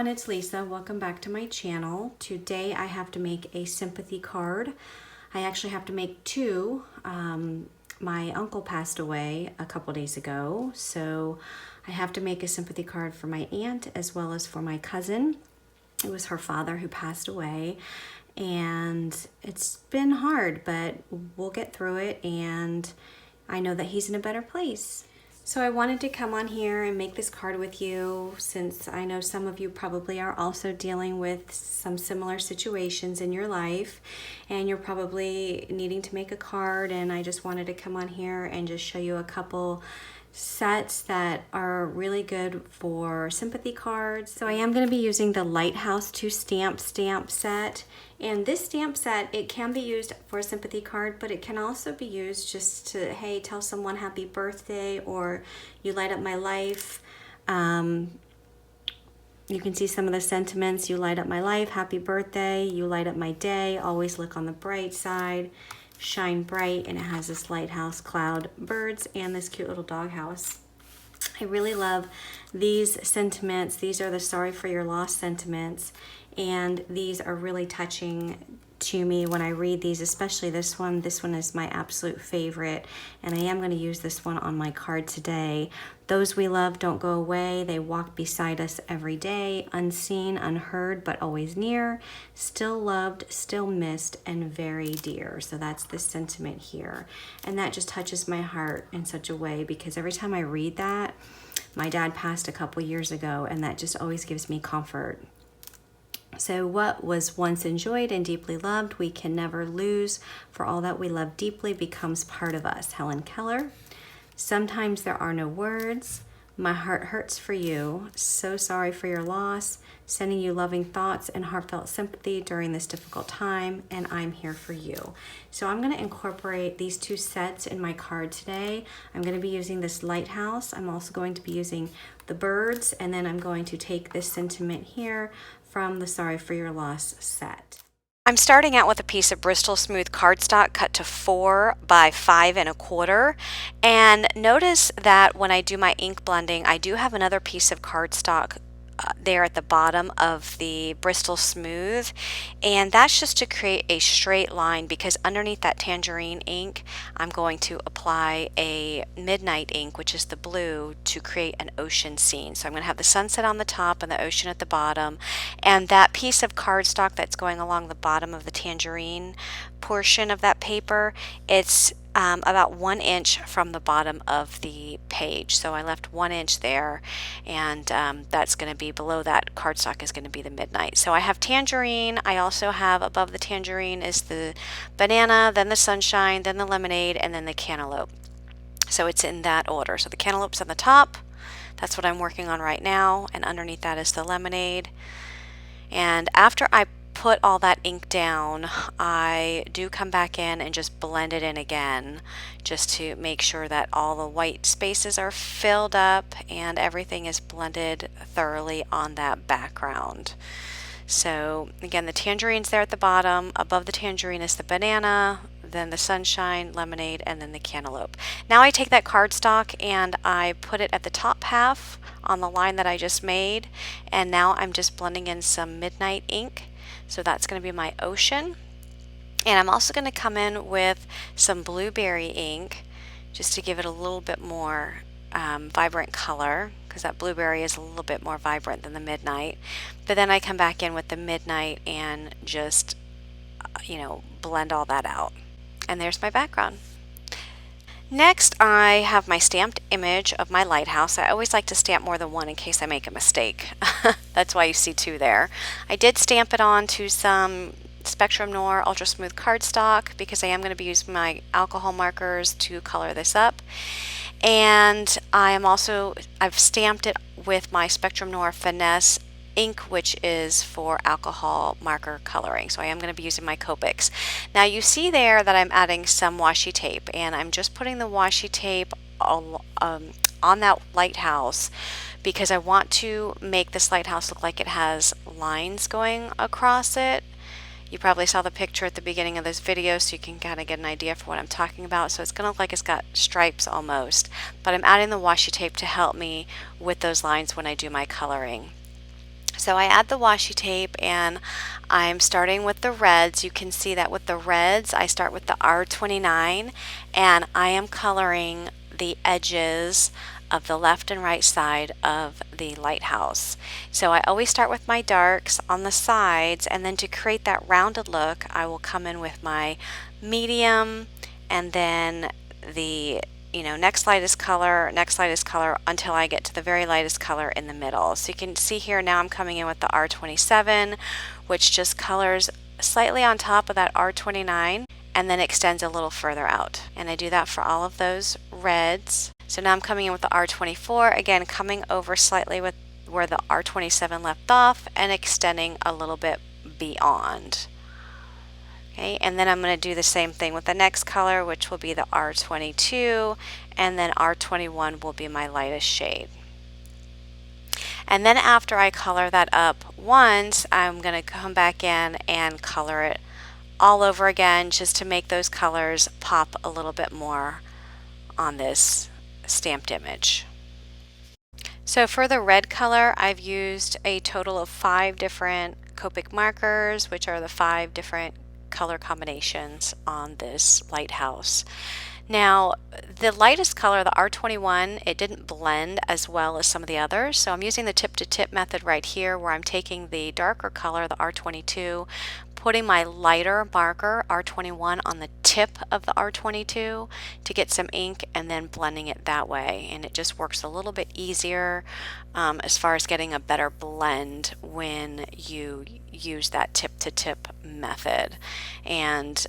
everyone, it's Lisa. Welcome back to my channel. Today I have to make a sympathy card. I actually have to make two. My uncle passed away a couple days ago, so I have to make a sympathy card for my aunt as well as for my cousin. It was her father who passed away, and it's been hard, but we'll get through it, and I know that he's in a better place. So I wanted to come on here and make this card with you, since I know some of you probably are also dealing with some similar situations in your life, and you're probably needing to make a card, and I just wanted to come on here and just show you a couple sets that are really good for sympathy cards. So I am going to be using the Lighthouse 2 stamp set, and this stamp set, it can be used for a sympathy card, but it can also be used just to, hey, tell someone happy birthday, or you light up my life. You can see some of the sentiments. You light up my life, happy birthday, you light up my day, always look on the bright side, shine bright, and it has this lighthouse, cloud, birds, and this cute little doghouse. I really love these sentiments. These are the sorry for your loss sentiments, and these are really touching to me when I read these, especially this one. This one is my absolute favorite, and I am going to use this one on my card today. Those we love don't go away. They walk beside us every day, unseen, unheard, but always near, still loved, still missed, and very dear. So that's the sentiment here, and that just touches my heart in such a way, because every time I read that, my dad passed a couple years ago, and that just always gives me comfort. So what was once enjoyed and deeply loved, we can never lose, for all that we love deeply becomes part of us. Helen Keller. Sometimes there are no words. My heart hurts for you. So sorry for your loss. Sending you loving thoughts and heartfelt sympathy during this difficult time, and I'm here for you. So I'm going to incorporate these two sets in my card today. I'm going to be using this lighthouse. I'm also going to be using the birds, and then I'm going to take this sentiment here from the Sorry for Your Loss set. I'm starting out with a piece of Bristol Smooth cardstock cut to 4 by 5 1/4, and notice that when I do my ink blending, I do have another piece of cardstock there at the bottom of the Bristol Smooth, and that's just to create a straight line, because underneath that tangerine ink I'm going to apply a midnight ink, which is the blue, to create an ocean scene. So I'm going to have the sunset on the top and the ocean at the bottom, and that piece of cardstock that's going along the bottom of the tangerine portion of that paper, it's about 1 inch from the bottom of the page. So I left 1 inch there, and that's going to be below that cardstock is going to be the midnight. So I have tangerine. I also have above the tangerine is the banana, then the sunshine, then the lemonade, and then the cantaloupe. So it's in that order. So the cantaloupe's on the top. That's what I'm working on right now, and underneath that is the lemonade. And after I put all that ink down, I do come back in and just blend it in again, just to make sure that all the white spaces are filled up and everything is blended thoroughly on that background. So again, the tangerine's there at the bottom. Above the tangerine is the banana, then the sunshine, lemonade, and then the cantaloupe. Now I take that cardstock and I put it at the top half on the line that I just made, and now I'm just blending in some midnight ink. So that's going to be my ocean. And I'm also going to come in with some blueberry ink, just to give it a little bit more vibrant color, because that blueberry is a little bit more vibrant than the midnight. But then I come back in with the midnight and just, blend all that out. And there's my background. Next, I have my stamped image of my lighthouse. I always like to stamp more than one in case I make a mistake. That's why you see 2 there. I did stamp it on to some Spectrum Noir Ultra Smooth cardstock, because I am going to be using my alcohol markers to color this up. And I've stamped it with my Spectrum Noir Finesse ink, which is for alcohol marker coloring. So I am going to be using my Copics. Now you see there that I'm adding some washi tape, and I'm just putting the washi tape on that lighthouse, because I want to make this lighthouse look like it has lines going across it. You probably saw the picture at the beginning of this video, so you can kind of get an idea for what I'm talking about. So it's going to look like it's got stripes almost, but I'm adding the washi tape to help me with those lines when I do my coloring. So I add the washi tape and I'm starting with the reds. You can see that with the reds, I start with the R29 and I am coloring the edges of the left and right side of the lighthouse. So I always start with my darks on the sides, and then to create that rounded look, I will come in with my medium and then the next lightest color, until I get to the very lightest color in the middle. So you can see here now I'm coming in with the R27, which just colors slightly on top of that R29 and then extends a little further out. And I do that for all of those reds. So now I'm coming in with the R24, again coming over slightly with where the R27 left off and extending a little bit beyond. Okay, and then I'm going to do the same thing with the next color, which will be the R22, and then R21 will be my lightest shade. And then after I color that up once, I'm going to come back in and color it all over again just to make those colors pop a little bit more on this stamped image. So for the red color, I've used a total of 5 different Copic markers, which are the 5 different color combinations on this lighthouse. Now, the lightest color, the R21, it didn't blend as well as some of the others, so I'm using the tip-to-tip method right here where I'm taking the darker color, the R22, putting my lighter marker, R21, on the tip of the R22 to get some ink and then blending it that way. And it just works a little bit easier as far as getting a better blend when you use that tip-to-tip method. And,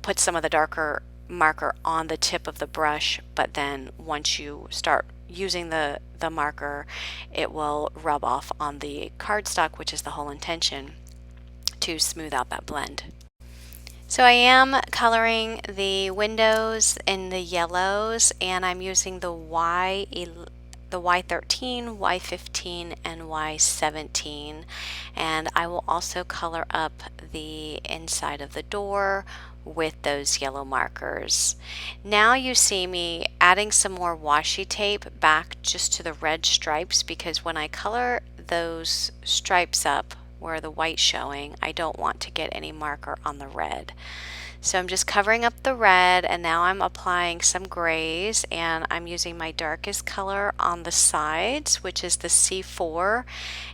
put some of the darker marker on the tip of the brush, but then once you start using the marker, it will rub off on the cardstock, which is the whole intention, to smooth out that blend. So I am coloring the windows in the yellows, and I'm using the Y13, Y15, and Y17, and I will also color up the inside of the door with those yellow markers. Now you see me adding some more washi tape back just to the red stripes, because when I color those stripes up where the white's showing, I don't want to get any marker on the red. So I'm just covering up the red, and now I'm applying some grays, and I'm using my darkest color on the sides, which is the C4,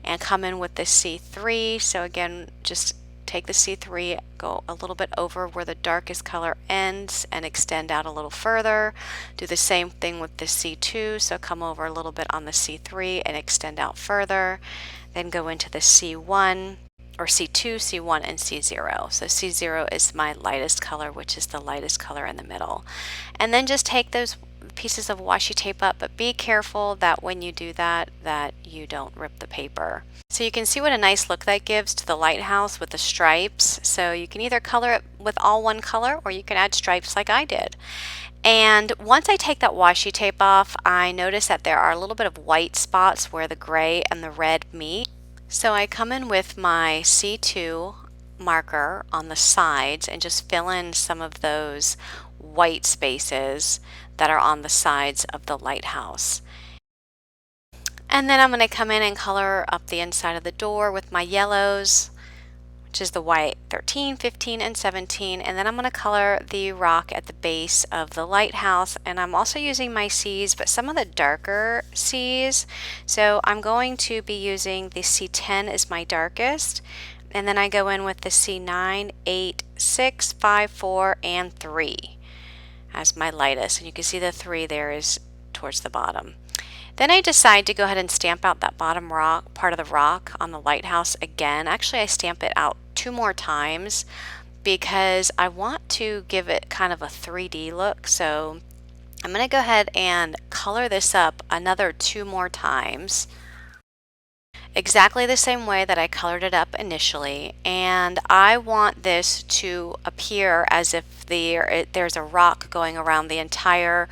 and come in with the C3. So again, just take the C3, go a little bit over where the darkest color ends and extend out a little further. Do the same thing with the C2, so come over a little bit on the C3 and extend out further. Then go into the C1, or C2, C1, and C0. So C0 is my lightest color, which is the lightest color in the middle. And then just take those pieces of washi tape up, but be careful that when you do that you don't rip the paper. So you can see what a nice look that gives to the lighthouse with the stripes. So you can either color it with all one color, or you can add stripes like I did. And once I take that washi tape off, I notice that there are a little bit of white spots where the gray and the red meet. So I come in with my C2 marker on the sides and just fill in some of those white spaces that are on the sides of the lighthouse. And then I'm going to come in and color up the inside of the door with my yellows, which is the white 13, 15, and 17. And then I'm going to color the rock at the base of the lighthouse. And I'm also using my C's, but some of the darker C's. So I'm going to be using the C10 as my darkest. And then I go in with the C9, 8, 6, 5, 4, and 3 as my lightest. And you can see the 3 there is towards the bottom. Then I decide to go ahead and stamp out that bottom rock, part of the rock on the lighthouse again. Actually, I stamp it out 2 more times because I want to give it kind of a 3D look. So I'm going to go ahead and color this up another 2 more times, exactly the same way that I colored it up initially. And I want this to appear as if there's a rock going around the entire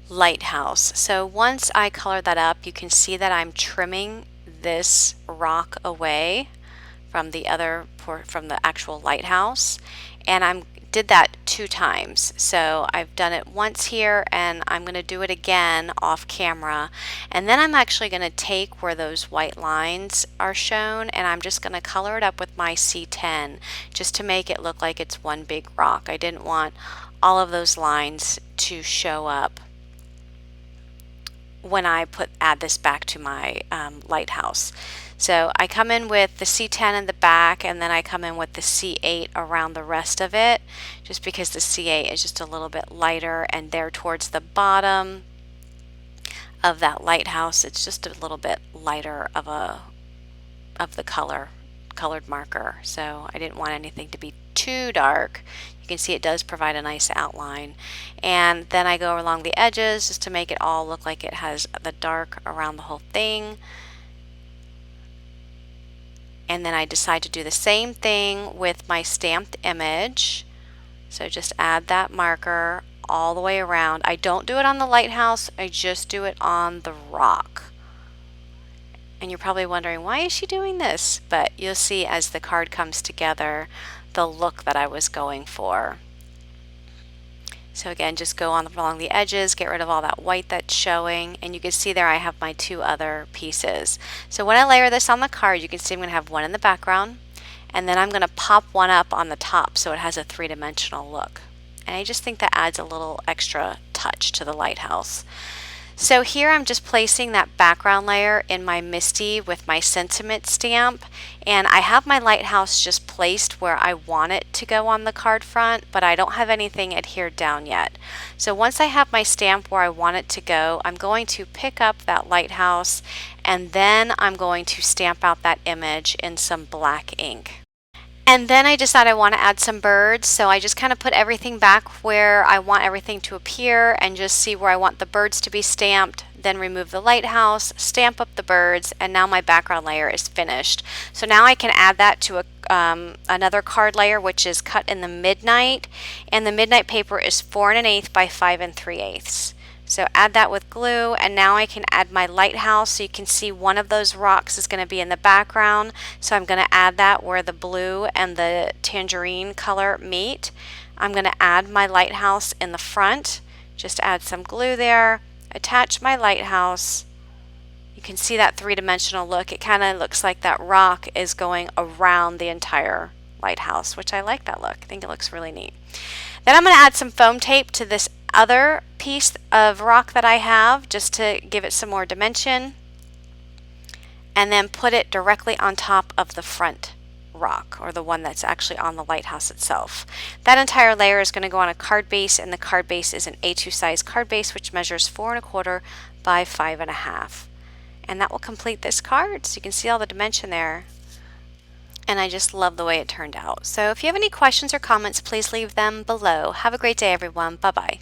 lighthouse. So once I color that up, you can see that I'm trimming this rock away from the actual lighthouse, and I'm did that 2 times. So I've done it once here, and I'm going to do it again off camera. And then I'm actually going to take where those white lines are shown, and I'm just going to color it up with my C10 just to make it look like it's one big rock. I didn't want all of those lines to show up when I add this back to my lighthouse. So I come in with the C10 in the back, and then I come in with the C8 around the rest of it, just because the C8 is just a little bit lighter, and there towards the bottom of that lighthouse, it's just a little bit lighter of the colored marker. So I didn't want anything to be too dark. You can see it does provide a nice outline. And then I go along the edges just to make it all look like it has the dark around the whole thing. And then I decide to do the same thing with my stamped image. So just add that marker all the way around. I don't do it on the lighthouse, I just do it on the rock. And you're probably wondering, why is she doing this? But you'll see as the card comes together the look that I was going for. So again, just go along the edges, get rid of all that white that's showing, and you can see there I have my 2 other pieces. So when I layer this on the card, you can see I'm going to have one in the background, and then I'm going to pop one up on the top so it has a 3-dimensional look. And I just think that adds a little extra touch to the lighthouse. So here I'm just placing that background layer in my Misty with my sentiment stamp, and I have my lighthouse just placed where I want it to go on the card front, but I don't have anything adhered down yet. So once I have my stamp where I want it to go, I'm going to pick up that lighthouse, and then I'm going to stamp out that image in some black ink. And then I decide I want to add some birds, so I just kind of put everything back where I want everything to appear and just see where I want the birds to be stamped, then remove the lighthouse, stamp up the birds, and now my background layer is finished. So now I can add that to another card layer, which is cut in the midnight, and the midnight paper is 4 1/8 by 5 3/8. So add that with glue, and now I can add my lighthouse. So you can see one of those rocks is going to be in the background. So I'm going to add that where the blue and the tangerine color meet. I'm going to add my lighthouse in the front. Just add some glue there, attach my lighthouse. You can see that 3-dimensional look. It kind of looks like that rock is going around the entire lighthouse, which I like that look. I think it looks really neat. Then I'm going to add some foam tape to this other piece of rock that I have just to give it some more dimension, and then put it directly on top of the front rock, or the one that's actually on the lighthouse itself. That entire layer is going to go on a card base, and the card base is an A2 size card base which measures 4 1/4 by 5 1/2, and that will complete this card. So you can see all the dimension there. And I just love the way it turned out. So if you have any questions or comments, please leave them below. Have a great day, everyone. Bye-bye.